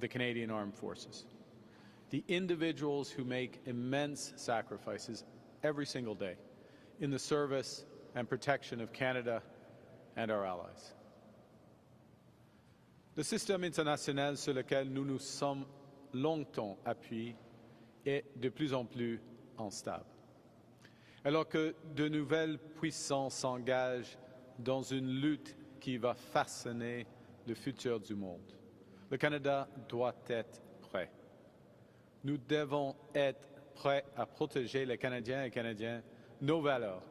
the Canadian Armed Forces, the individuals who make immense sacrifices every single day in the service and protection of Canada and our allies. Le système international sur lequel nous nous sommes longtemps appuyés est de plus en plus instable. Alors que de nouvelles puissances s'engagent dans une lutte qui va façonner le futur du monde, le Canada doit être prêt. Nous devons être prêts à protéger les Canadiens et Canadiennes, nos valeurs,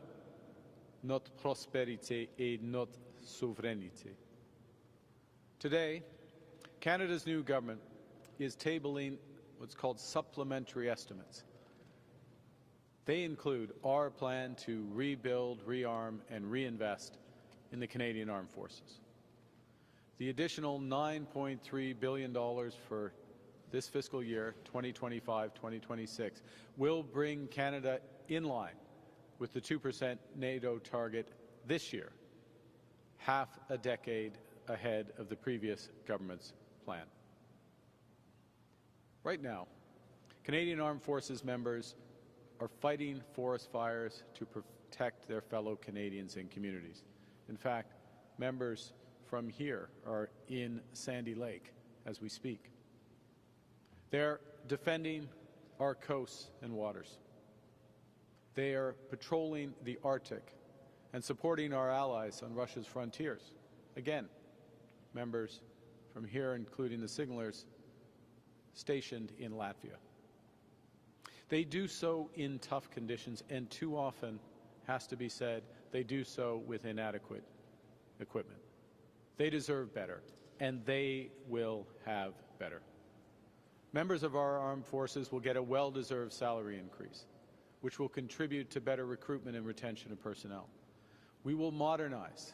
notre prospérité et notre souveraineté. Today, Canada's new government is tabling what's called supplementary estimates. They include our plan to rebuild, rearm, and reinvest in the Canadian Armed Forces. The additional $9.3 billion for this fiscal year, 2025-2026, will bring Canada in line with the 2% NATO target this year, half a decade ahead of the previous government's plan. Right now, Canadian Armed Forces members are fighting forest fires to protect their fellow Canadians and communities. In fact, members from here are in Sandy Lake as we speak. They're defending our coasts and waters. They are patrolling the Arctic and supporting our allies on Russia's frontiers. Again, members from here, including the signalers stationed in Latvia. They do so in tough conditions, and too often, has to be said, they do so with inadequate equipment. They deserve better, and they will have better. Members of our armed forces will get a well-deserved salary increase, which will contribute to better recruitment and retention of personnel. We will modernize,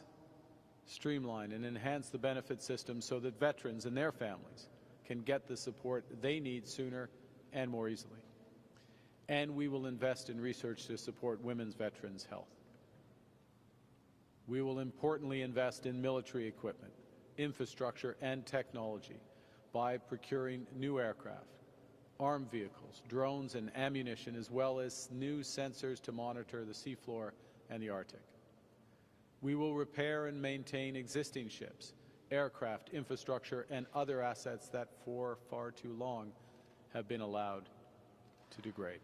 streamline, and enhance the benefit system so that veterans and their families can get the support they need sooner and more easily. And we will invest in research to support women's veterans' health. We will importantly invest in military equipment, infrastructure, and technology by procuring new aircraft, armed vehicles, drones, and ammunition, as well as new sensors to monitor the seafloor and the Arctic. We will repair and maintain existing ships, aircraft, infrastructure, and other assets that for far too long have been allowed to degrade.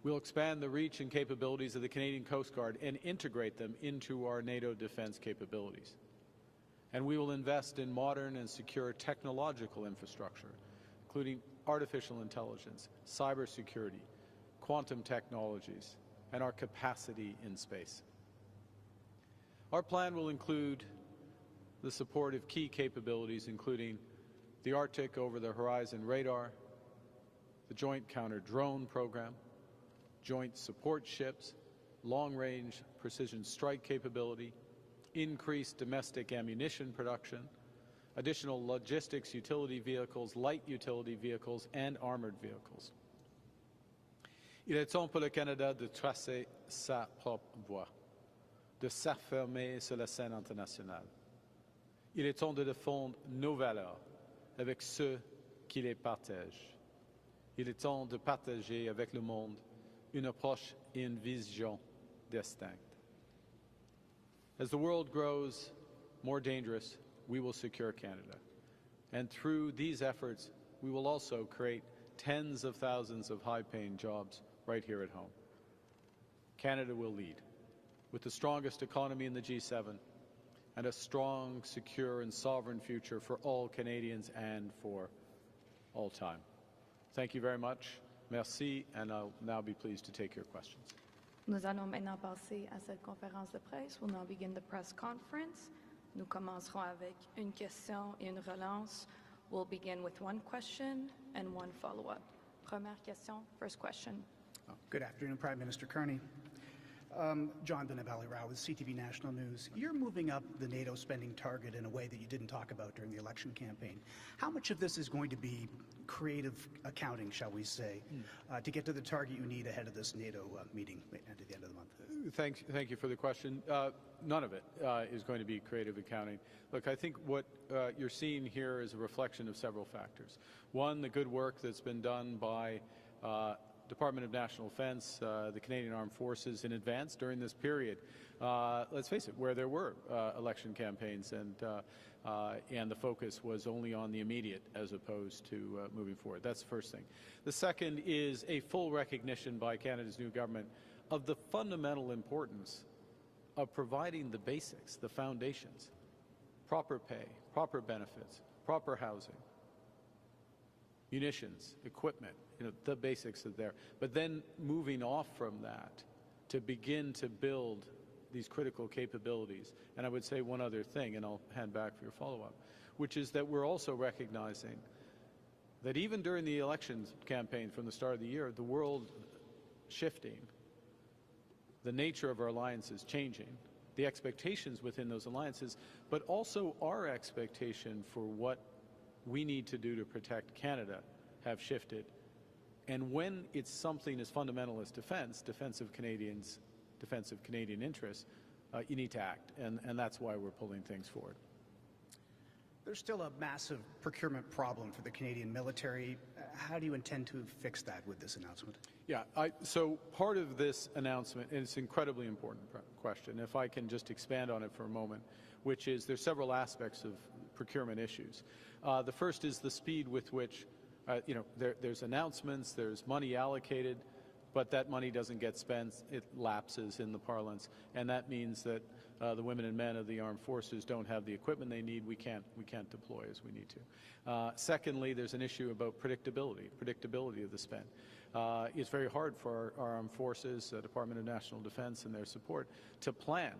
We'll expand the reach and capabilities of the Canadian Coast Guard and integrate them into our NATO defense capabilities. And we will invest in modern and secure technological infrastructure, including artificial intelligence, cybersecurity, quantum technologies, and our capacity in space. Our plan will include the support of key capabilities, including the Arctic over-the-horizon radar, the Joint Counter-Drone Program, joint support ships, long-range precision strike capability, increased domestic ammunition production, additional logistics utility vehicles, light utility vehicles, and armored vehicles. Il est temps pour le Canada de tracer sa propre voie, de s'affirmer sur la scène internationale. Il est temps de défendre nos valeurs avec ceux qui les partagent. Il est temps de partager avec le monde une approche et une vision distincte. As the world grows more dangerous, we will secure Canada. And through these efforts, we will also create tens of thousands of high-paying jobs right here at home. Canada will lead, with the strongest economy in the G7 and a strong, secure, and sovereign future for all Canadians and for all time. Thank you very much. Merci, and I'll now be pleased to take your questions. Nous allons maintenant passer à cette conférence de presse. We'll now begin the press conference. Nous commencerons avec une question et une relance. We'll begin with one question and one follow-up. Première question, first question. Good afternoon, Prime Minister Carney. John Benavali Rao with CTV National News. You're moving up the NATO spending target in a way that you didn't talk about during the election campaign. How much of this is going to be creative accounting, shall we say, to get to the target you need ahead of this NATO meeting at the end of the month? Thank you for the question. None of it is going to be creative accounting. Look, I think what you're seeing here is a reflection of several factors. One, the good work that's been done by Department of National Defence, the Canadian Armed Forces in advance during this period. Let's face it, where there were election campaigns and the focus was only on the immediate as opposed to moving forward. That's the first thing. The second is a full recognition by Canada's new government of the fundamental importance of providing the basics, the foundations, proper pay, proper benefits, proper housing, munitions, equipment, the basics are there. But then moving off from that to begin to build these critical capabilities. And I would say one other thing, and I'll hand back for your follow-up, which is that we're also recognizing that even during the elections campaign from the start of the year, the world shifting, the nature of our alliances changing, the expectations within those alliances, but also our expectation for what we need to do to protect Canada have shifted. And when it's something as fundamental as defense of Canadians, defense of Canadian interests, you need to act, and that's why we're pulling things forward. There's still a massive procurement problem for the Canadian military. How do you intend to fix that with this announcement? Yeah, so part of this announcement, and it's an incredibly important question, if I can just expand on it for a moment, which is there's several aspects of procurement issues. The first is the speed with which, there's announcements, there's money allocated, but that money doesn't get spent, it lapses in the parlance, and that means that the women and men of the armed forces don't have the equipment they need. We can't deploy as we need to. Secondly, there's an issue about predictability of the spend. It's very hard for our armed forces, Department of National Defence and their support to plan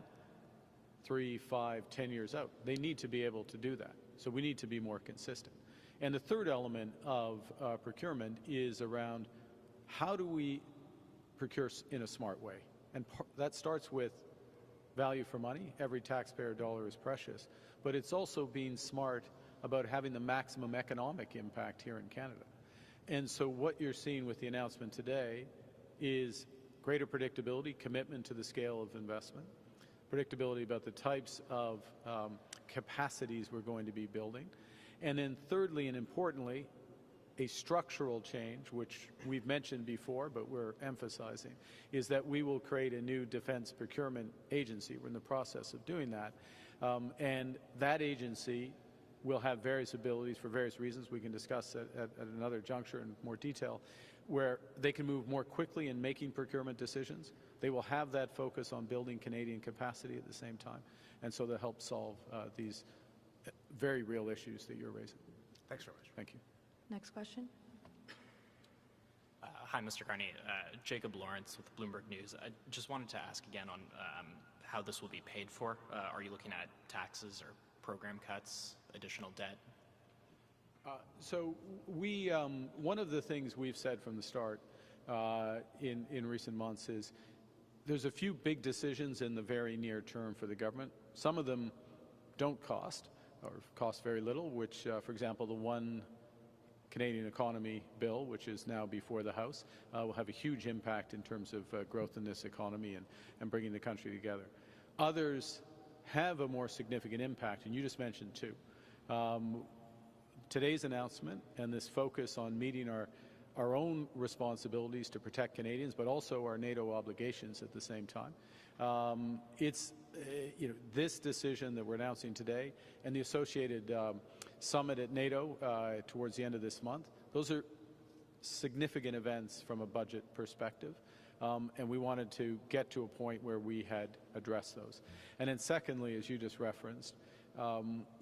3, 5, 10 years out. They need to be able to do that. So we need to be more consistent. And the third element of procurement is around how do we procure in a smart way? And that starts with value for money. Every taxpayer dollar is precious. But it's also being smart about having the maximum economic impact here in Canada. And so what you're seeing with the announcement today is greater predictability, commitment to the scale of investment, predictability about the types of capacities we're going to be building, and then thirdly and importantly, a structural change, which we've mentioned before, but we're emphasizing, is that we will create a new defense procurement agency. We're in the process of doing that. And that agency will have various abilities for various reasons we can discuss at another juncture in more detail, where they can move more quickly in making procurement decisions. They will have that focus on building Canadian capacity at the same time. And so they'll help solve these very real issues that you're raising. Thanks very much. Thank you. Next question. Hi, Mr. Carney. Jacob Lawrence with Bloomberg News. I just wanted to ask again on how this will be paid for. Are you looking at taxes or program cuts, additional debt? So we, one of the things we've said from the start in recent months is there's a few big decisions in the very near term for the government. Some of them don't cost or cost very little, which, for example, the One Canadian Economy bill, which is now before the House, will have a huge impact in terms of growth in this economy and bringing the country together. Others have a more significant impact, and you just mentioned two. Today's announcement and this focus on meeting our own responsibilities to protect Canadians, but also our NATO obligations at the same time. It's this decision that we're announcing today and the associated summit at NATO towards the end of this month, those are significant events from a budget perspective, and we wanted to get to a point where we had addressed those. And then secondly, as you just referenced,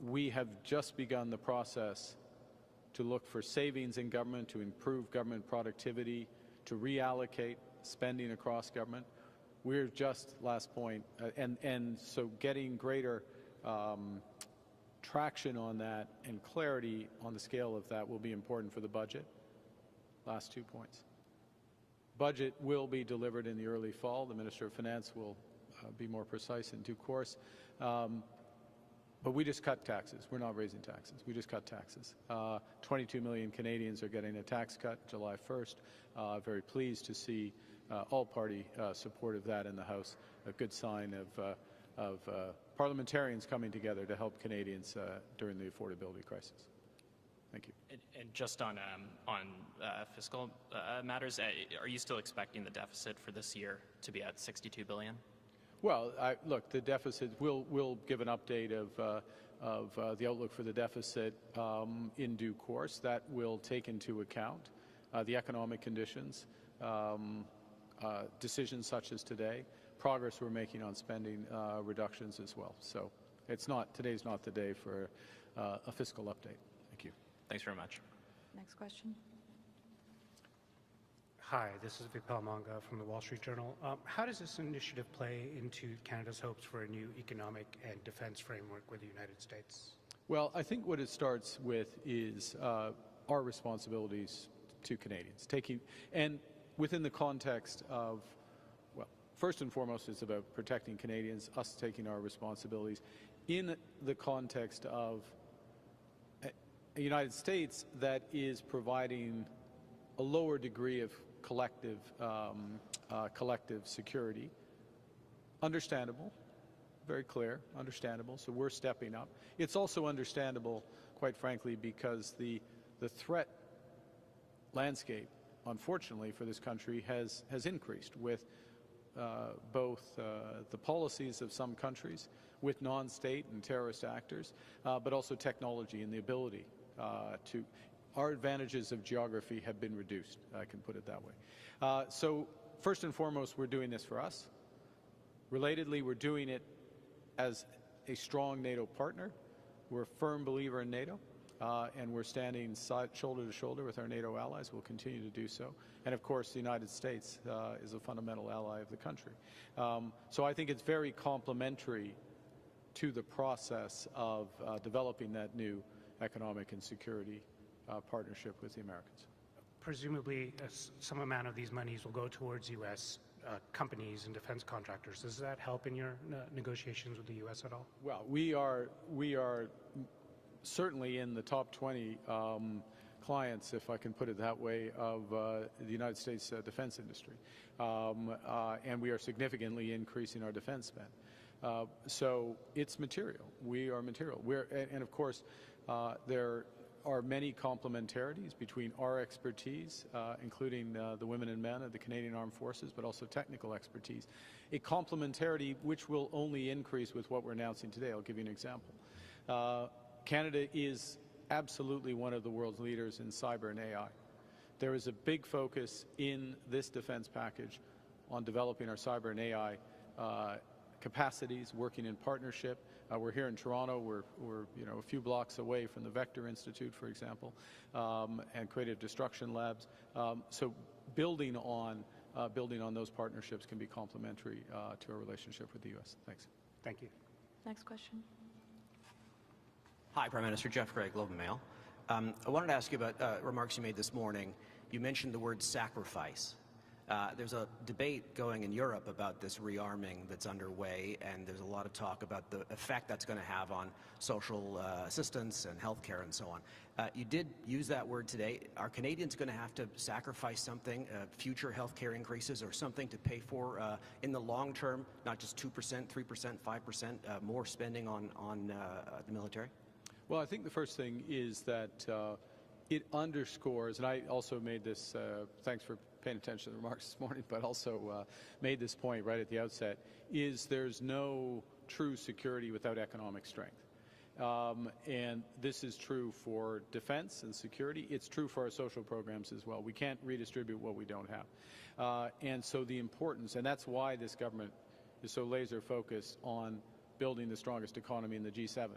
we have just begun the process to look for savings in government, to improve government productivity, to reallocate spending across government. We're just, last point, and so getting greater traction on that and clarity on the scale of that will be important for the budget. Last 2 points. Budget will be delivered in the early fall. The Minister of Finance will be more precise in due course. But we just cut taxes. We're not raising taxes. We just cut taxes. 22 million Canadians are getting a tax cut July 1st. Very pleased to see all-party support of that in the House. A good sign of parliamentarians coming together to help Canadians during the affordability crisis. Thank you. And just on fiscal matters, are you still expecting the deficit for this year to be at $62 billion? Well, look, the deficit, we'll give an update of the outlook for the deficit in due course. That will take into account the economic conditions, decisions such as today, progress we're making on spending reductions as well. So today's not the day for a fiscal update. Thank you. Thanks very much. Next question. Hi, this is Vipal Manga from the Wall Street Journal. How does this initiative play into Canada's hopes for a new economic and defense framework with the United States? Well, I think what it starts with is our responsibilities to Canadians, and within the context of, well, first and foremost, it's about protecting Canadians, us taking our responsibilities in the context of a United States that is providing a lower degree of collective security. Understandable, very clear, understandable. So we're stepping up. It's also understandable, quite frankly, because the threat landscape, unfortunately, for this country has increased with both the policies of some countries, with non-state and terrorist actors, but also technology and the ability to. Our advantages of geography have been reduced, I can put it that way. So first and foremost, we're doing this for us. Relatedly, we're doing it as a strong NATO partner. We're a firm believer in NATO, and we're standing shoulder to shoulder with our NATO allies. We'll continue to do so. And of course, the United States is a fundamental ally of the country. So I think it's very complementary to the process of developing that new economic and security partnership with the Americans. Presumably, some amount of these monies will go towards U.S. Companies and defense contractors. Does that help in your negotiations with the U.S. at all? Well, we are certainly in the top 20 clients, if I can put it that way, of the United States defense industry. And we are significantly increasing our defense spend. So it's material. We are material. And of course, there are many complementarities between our expertise, including the women and men of the Canadian Armed Forces, but also technical expertise. A complementarity which will only increase with what we're announcing today. I'll give you an example. Canada is absolutely one of the world's leaders in cyber and AI. There is a big focus in this defense package on developing our cyber and AI capacities, working in partnership. We're here in Toronto. We're a few blocks away from the Vector Institute, for example, and Creative Destruction Labs. So building on those partnerships can be complementary to our relationship with the U.S. Thanks. Thank you. Next question. Hi, Prime Minister. Jeff Gray, Globe and Mail. I wanted to ask you about remarks you made this morning. You mentioned the word sacrifice. There's a debate going in Europe about this rearming that's underway, and there's a lot of talk about the effect that's going to have on social assistance and healthcare and so on. You did use that word today. Are Canadians going to have to sacrifice something, future healthcare increases or something to pay for in the long term, not just 2%, 3%, 5%, more spending on the military? Well, I think the first thing is that it underscores, and I also made this, thanks for paying attention to the remarks this morning, but also made this point right at the outset, is there's no true security without economic strength. And this is true for defense and security. It's true for our social programs as well. We can't redistribute what we don't have. And so the importance, and that's why this government is so laser focused on building the strongest economy in the G7.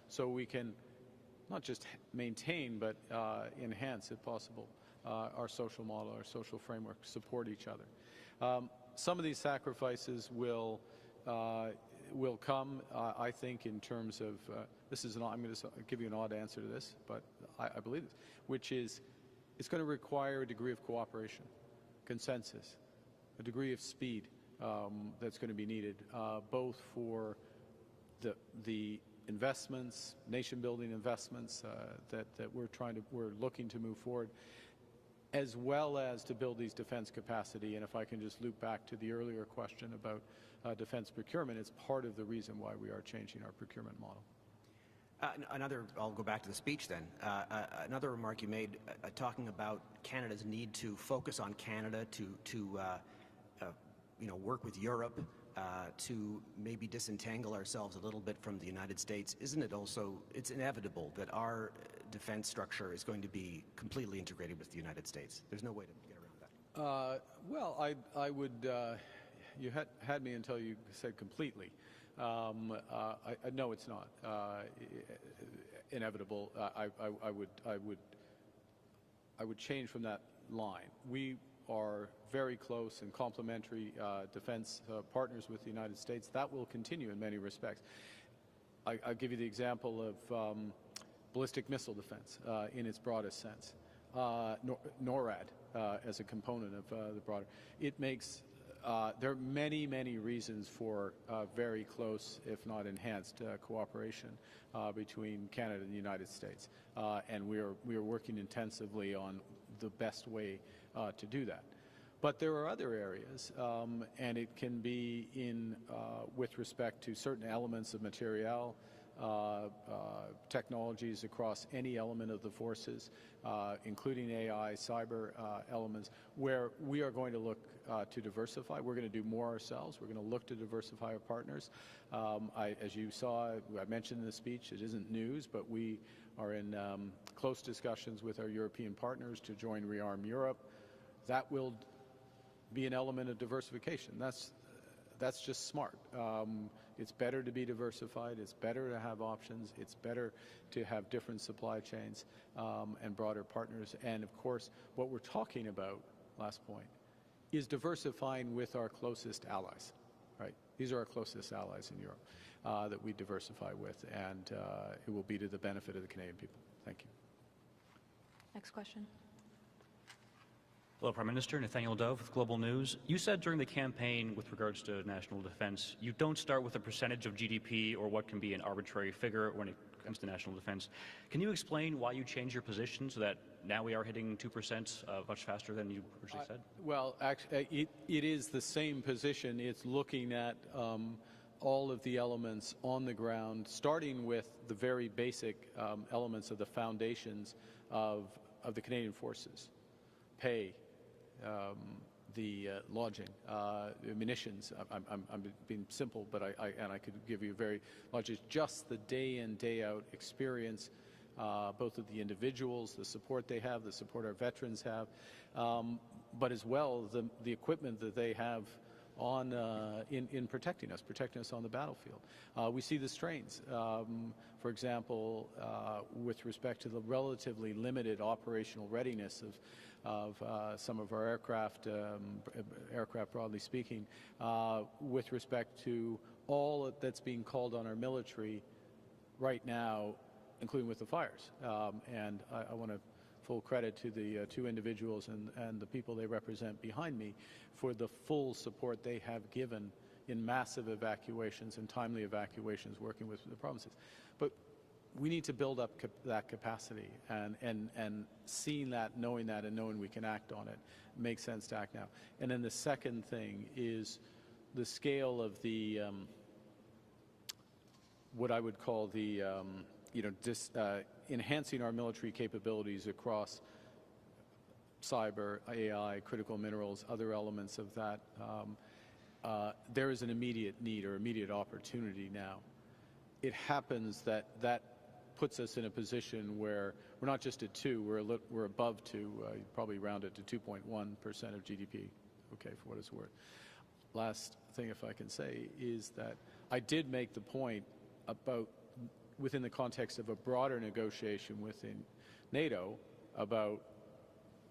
So we can not just maintain, but enhance, if possible, our social model, our social framework, support each other. Some of these sacrifices will come, I think, in terms of, I'm going to give you an odd answer to this, but I believe this, which is it's going to require a degree of cooperation consensus, a degree of speed that's going to be needed, both for the investments, nation-building investments that we're looking to move forward, as well as to build these defense capacity. And if I can just loop back to the earlier question about defense procurement, it's part of the reason why we are changing our procurement model. I'll go back to the speech then. Another remark you made talking about Canada's need to focus on Canada, to work with Europe, to maybe disentangle ourselves a little bit from the United States. Isn't it also, it's inevitable that our defense structure is going to be completely integrated with the United States? There's no way to get around that. Well, I would, you had me until you said completely. No, it's not inevitable. I would change from that line. We are very close and complementary defense partners with the United States. That will continue in many respects. I'll give you the example of ballistic missile defense in its broadest sense. NORAD as a component of the broader. It makes there are many, many reasons for very close, if not enhanced, cooperation between Canada and the United States, and we are working intensively on the best way to do that. But there are other areas, and it can be with respect to certain elements of material, technologies across any element of the forces, including AI, cyber elements, where we are going to look to diversify. We're going to do more ourselves. We're going to look to diversify our partners. As you saw, I mentioned in the speech, it isn't news, but we are in close discussions with our European partners to join ReArm Europe. That will be an element of diversification. That's just smart. It's better to be diversified. It's better to have options. It's better to have different supply chains and broader partners. And of course, what we're talking about, last point, is diversifying with our closest allies. Right? These are our closest allies in Europe that we diversify with, and it will be to the benefit of the Canadian people. Thank you. Next question. Hello, Prime Minister. Nathaniel Dove with Global News. You said during the campaign with regards to national defense, you don't start with a percentage of GDP or what can be an arbitrary figure when it comes to national defense. Can you explain why you changed your position so that now we are hitting 2% much faster than you originally said? Well, actually, it is the same position. It's looking at all of the elements on the ground, starting with the very basic elements of the foundations of the Canadian forces. Pay, the lodging, munitions. I'm being simple, but I could give you very logic. Just the day in, day out experience, both of the individuals, the support they have, the support our veterans have, but as well the equipment that they have on in protecting us on the battlefield. We see the strains. For example, with respect to the relatively limited operational readiness of some of our aircraft broadly speaking, with respect to all that's being called on our military right now, including with the fires. And I want to full credit to the two individuals and the people they represent behind me for the full support they have given in massive evacuations and timely evacuations working with the provinces. But we need to build up that capacity, and seeing that, knowing that, and knowing we can act on it makes sense to act now. And then the second thing is the scale of the what I would call the enhancing our military capabilities across cyber, AI, critical minerals, other elements of that. There is an immediate need or immediate opportunity now. It happens that puts us in a position where we're not just at 2, we're above 2, probably round it to 2.1% of GDP, okay, for what it's worth. Last thing, if I can say, is that I did make the point about, within the context of a broader negotiation within NATO, about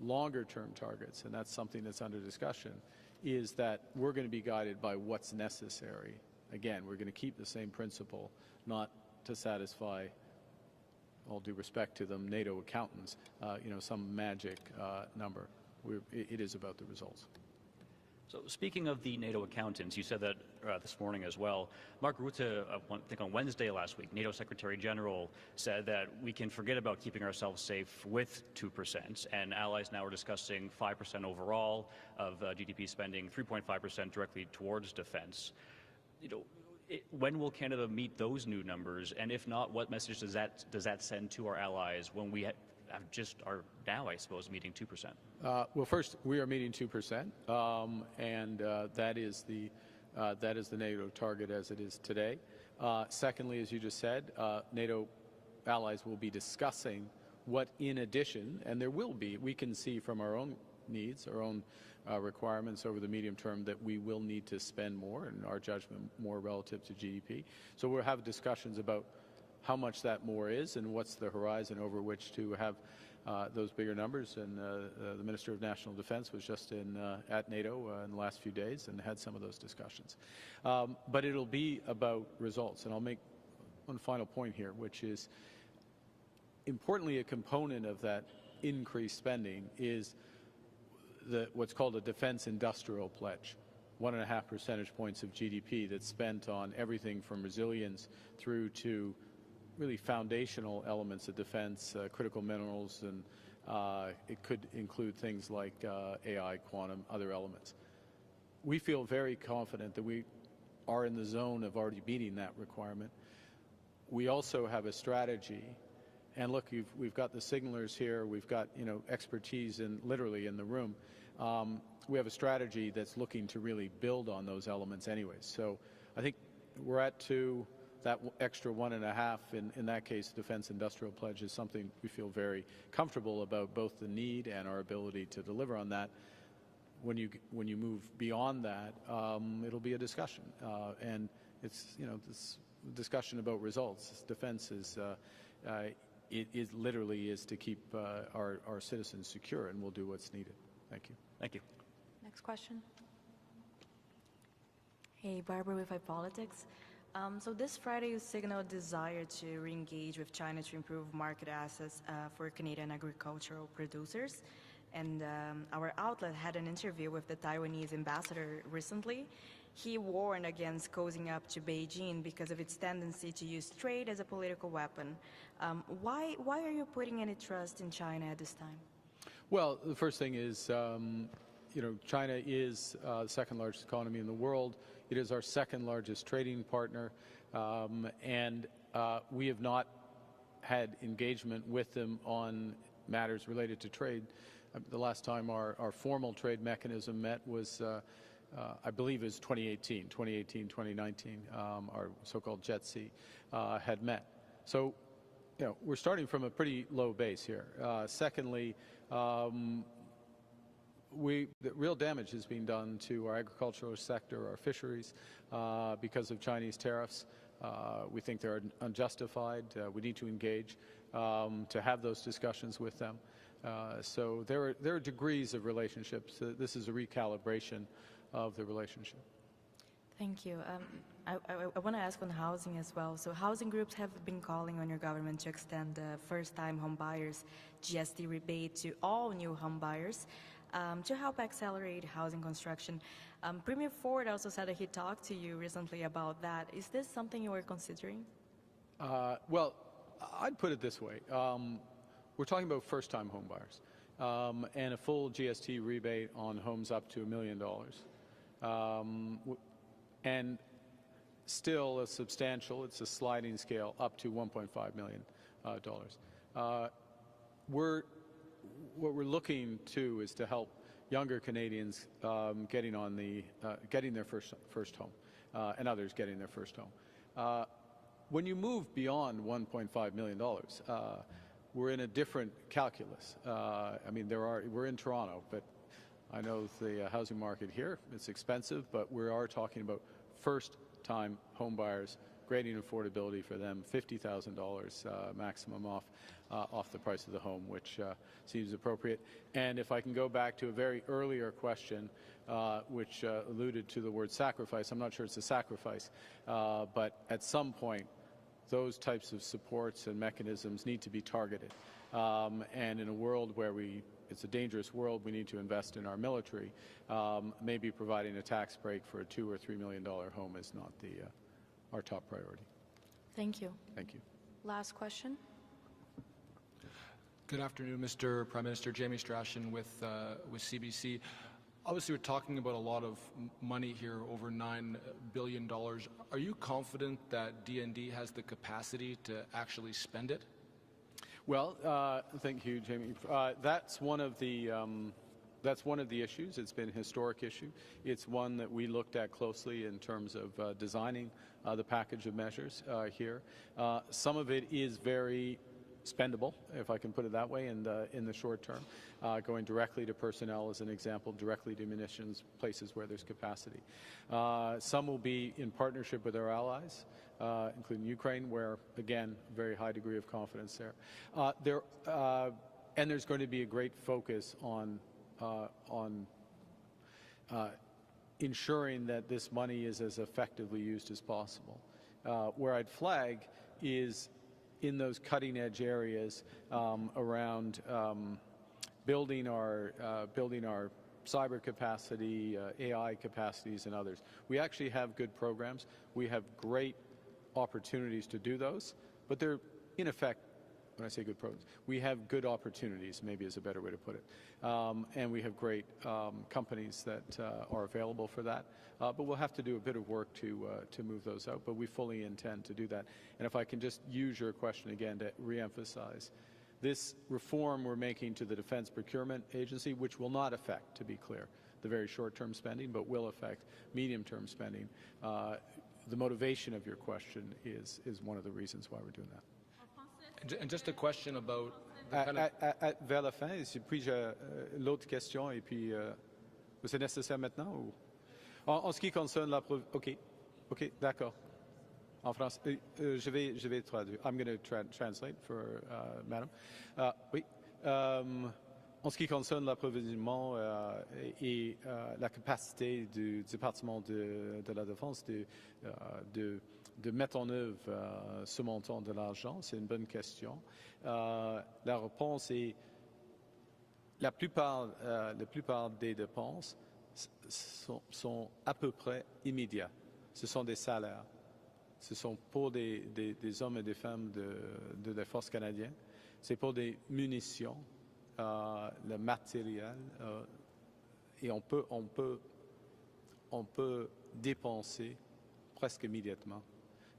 longer-term targets, and that's something that's under discussion, is that we're going to be guided by what's necessary. Again, we're going to keep the same principle, not to satisfy, all due respect to them, NATO accountants, some magic number. it is about the results. So speaking of the NATO accountants, you said that this morning as well. Mark Rutte, I think on Wednesday last week, NATO Secretary General said that we can forget about keeping ourselves safe with 2%, and allies now are discussing 5% overall of GDP spending, 3.5% directly towards defense. When will Canada meet those new numbers? And if not, what message does that send to our allies when we are now, I suppose, meeting 2%? Well, first, we are meeting 2%, and that is the NATO target as it is today. Secondly, as you just said, NATO allies will be discussing what, in addition, and there will be, we can see from our own needs, our own requirements over the medium term that we will need to spend more, in our judgment, more relative to GDP. So we'll have discussions about how much that more is and what's the horizon over which to have those bigger numbers. And the Minister of National Defense was just at NATO in the last few days and had some of those discussions. But it'll be about results. And I'll make one final point here, which is, importantly, a component of that increased spending is what's called a defense industrial pledge. 1.5 percentage points of GDP that's spent on everything from resilience through to really foundational elements of defense, critical minerals, and it could include things like AI, quantum, other elements. We feel very confident that we are in the zone of already meeting that requirement. We also have a strategy, and look, we've got the signalers here, we've got expertise literally in the room. We have a strategy that's looking to really build on those elements anyways. So I think we're at 2. That extra 1.5, in that case, defense industrial pledge, is something we feel very comfortable about, both the need and our ability to deliver on that. When you move beyond that, it'll be a discussion, and it's this discussion about results. Defense is it literally is to keep our citizens secure, and we'll do what's needed. Thank you. Thank you. Next question. Hey, Barbara with iPolitics. So this Friday, you signaled desire to re-engage with China to improve market access for Canadian agricultural producers. And our outlet had an interview with the Taiwanese ambassador recently. He warned against cozying up to Beijing because of its tendency to use trade as a political weapon. Why are you putting any trust in China at this time? Well, the first thing is, China is the second largest economy in the world. It is our second largest trading partner, and we have not had engagement with them on matters related to trade. The last time our formal trade mechanism met was, I believe it was 2018, 2019, our so-called JETC had met. So, we're starting from a pretty low base here. Secondly, the real damage is being done to our agricultural sector, our fisheries, because of Chinese tariffs. We think they're unjustified. We need to engage to have those discussions with them. So there are degrees of relationships. This is a recalibration of the relationship. Thank you. I want to ask on housing as well. So housing groups have been calling on your government to extend the first-time home buyers GST rebate to all new home buyers to help accelerate housing construction. Premier Ford also said that he talked to you recently about that. Is this something you are considering? Well, I'd put it this way. We're talking about first-time home buyers and a full GST rebate on homes up to $1 million. And still a substantial, it's a sliding scale, up to $1.5 million. What we're looking to is to help younger Canadians getting their first home and others getting their first home. When you move beyond $1.5 million, we're in a different calculus. We're in Toronto, but I know the housing market here, it's expensive, but we are talking about first-time home buyers, grading affordability for them, $50,000 maximum off the price of the home, which seems appropriate. And if I can go back to a very earlier question, which alluded to the word sacrifice, I'm not sure it's a sacrifice, but at some point, those types of supports and mechanisms need to be targeted. And in a world where it's a dangerous world, we need to invest in our military. Maybe providing a tax break for a $2 or $3 million home is not our top priority. Thank you. Thank you. Last question. Good afternoon, Mr. Prime Minister. Jamie Strachan with CBC. Obviously, we're talking about a lot of money here, over $9 billion. Are you confident that DND has the capacity to actually spend it? Well, thank you, Jamie. That's one of the issues. It's been a historic issue. It's one that we looked at closely in terms of designing the package of measures here. Some of it is very spendable, if I can put it that way, in the short term, going directly to personnel as an example, directly to munitions, places where there's capacity. Some will be in partnership with our allies, including Ukraine, where, again, very high degree of confidence there. And there's going to be a great focus on ensuring that this money is as effectively used as possible. Where I'd flag is in those cutting-edge areas around building our cyber capacity, AI capacities, and others. We actually have good programs. We have great opportunities to do those, but they're, in effect, when I say good programs, we have good opportunities, maybe is a better way to put it. And we have great companies that are available for that. But we'll have to do a bit of work to move those out, but we fully intend to do that. And if I can just use your question again to reemphasize, this reform we're making to the Defense Procurement Agency, which will not affect, to be clear, the very short-term spending, but will affect medium-term spending. The motivation of your question is one of the reasons why we're doing that. And just a question about the kind of... Vers la fin, puis l'autre question, et puis c'est nécessaire maintenant ou... En ce qui concerne la... OK, d'accord. En français, je vais traduire. I'm going to translate for Madam. Oui. En ce qui concerne l'approvisionnement et la capacité du département de la Défense de mettre en œuvre ce montant de l'argent, c'est une bonne question. La réponse est la plupart des dépenses sont à peu près immédiats. Ce sont des salaires. Ce sont pour des hommes et des femmes de la force canadienne. C'est pour des munitions, le matériel, et on peut dépenser presque immédiatement.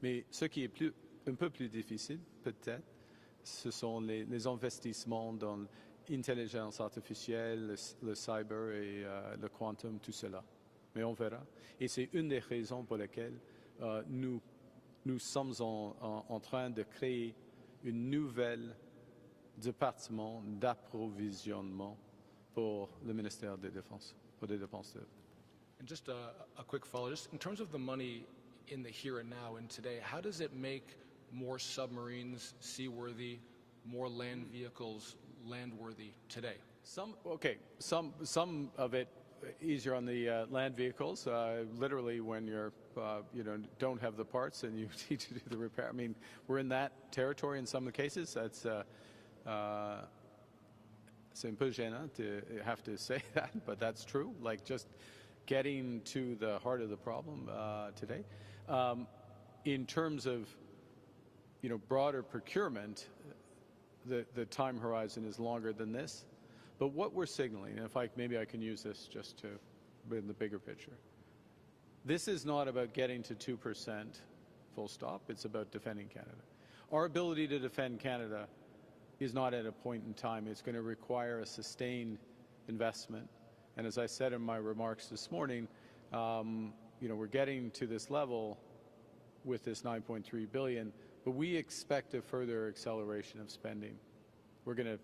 Mais ce qui est un peu plus difficile, peut-être, ce sont les investissements dans l'intelligence artificielle, le cyber et le quantum, tout cela. Mais on verra. Et c'est une des raisons pour lesquelles nous sommes en train de créer une nouvelle département d'approvisionnement pour le ministère de la Défense, pour des dépenses. And just a quick follow, just in terms of the money in the here and now and today, how does it make more submarines seaworthy, more land vehicles landworthy today? Some of it easier on the land vehicles. Literally, when you're don't have the parts and you need to do the repair. I mean, we're in that territory in some of the cases. That's c'est un peu gênant to have to say that, but that's true. Like just getting to the heart of the problem today. In terms of broader procurement, the time horizon is longer than this. But what we're signaling, and maybe I can use this just to in the bigger picture. This is not about getting to 2%, full stop. It's about defending Canada. Our ability to defend Canada is not at a point in time. It's going to require a sustained investment. And as I said in my remarks this morning, we're getting to this level with this $9.3 billion, but we expect a further acceleration of spending. We're going to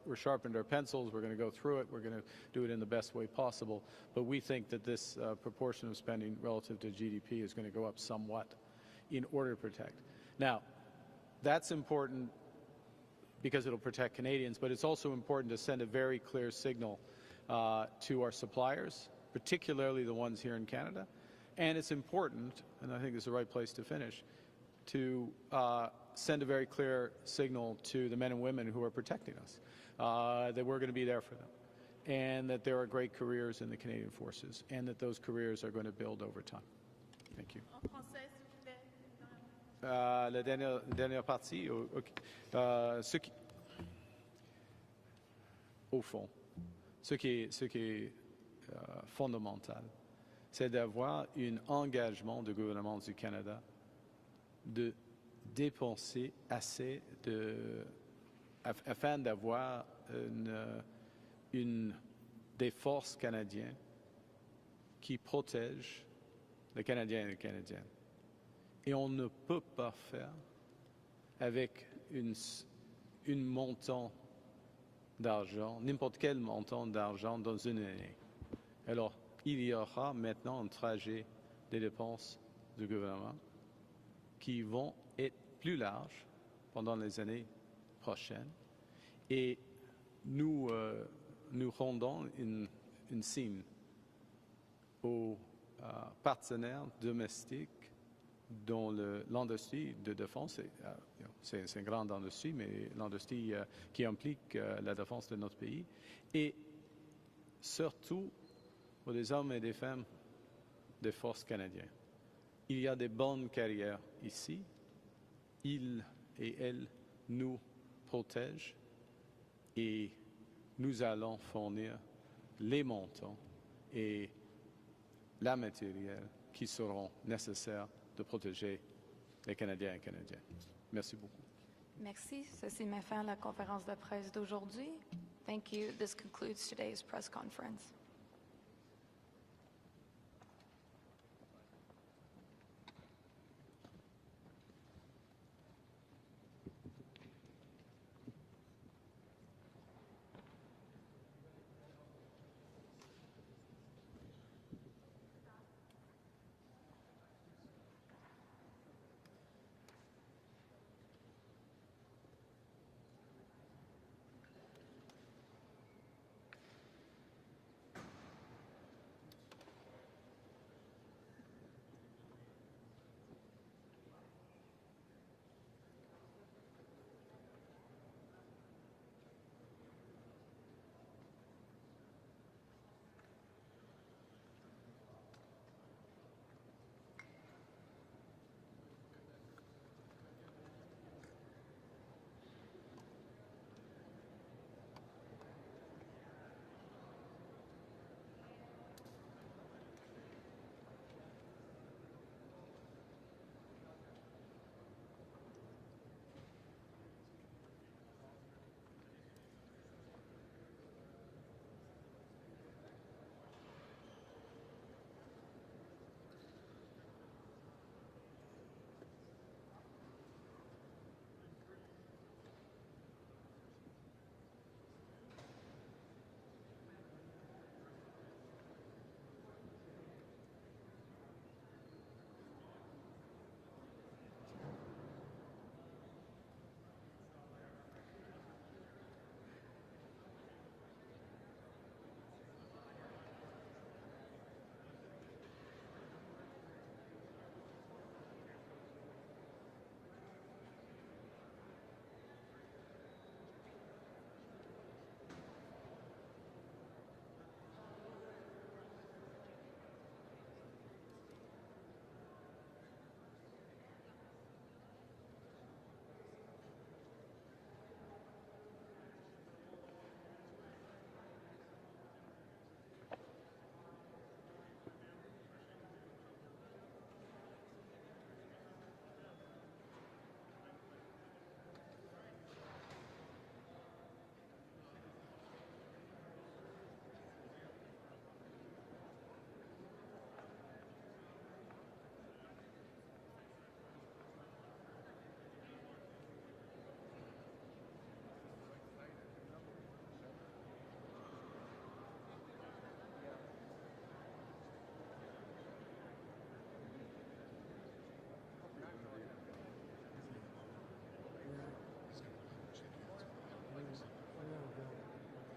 we're sharpened our pencils, we're going to go through it, we're going to do it in the best way possible, but we think that this proportion of spending relative to GDP is going to go up somewhat in order to protect. Now, that's important because it'll protect Canadians, but it's also important to send a very clear signal to our suppliers, particularly the ones here in Canada, and it's important, and I think it's the right place to finish, to send a very clear signal to the men and women who are protecting us that we're going to be there for them, and that there are great careers in the Canadian Forces, and that those careers are going to build over time. Thank you. La dernière partie, au fond, ce qui est fondamental, c'est d'avoir un engagement du gouvernement du Canada de dépenser assez afin d'avoir des forces canadiennes qui protègent les Canadiens et les Canadiennes. Et on ne peut pas faire avec un montant d'argent, n'importe quel montant d'argent dans une année. Alors, il y aura maintenant un trajet des dépenses du gouvernement qui vont être plus larges pendant les années prochaines. Et nous rendons une signe aux partenaires domestiques dans l'industrie de défense. C'est une grande industrie, mais l'industrie qui implique la défense de notre pays. Et surtout pour les hommes et les femmes des forces canadiennes. Il y a des bonnes carrières ici. Ils et elles nous protègent et nous allons fournir les montants et la matériel qui seront nécessaires de protéger les Canadiens et Canadiennes. Merci beaucoup. Merci. Ceci met fin à la conférence de presse d'aujourd'hui. Thank you. This concludes today's press conference.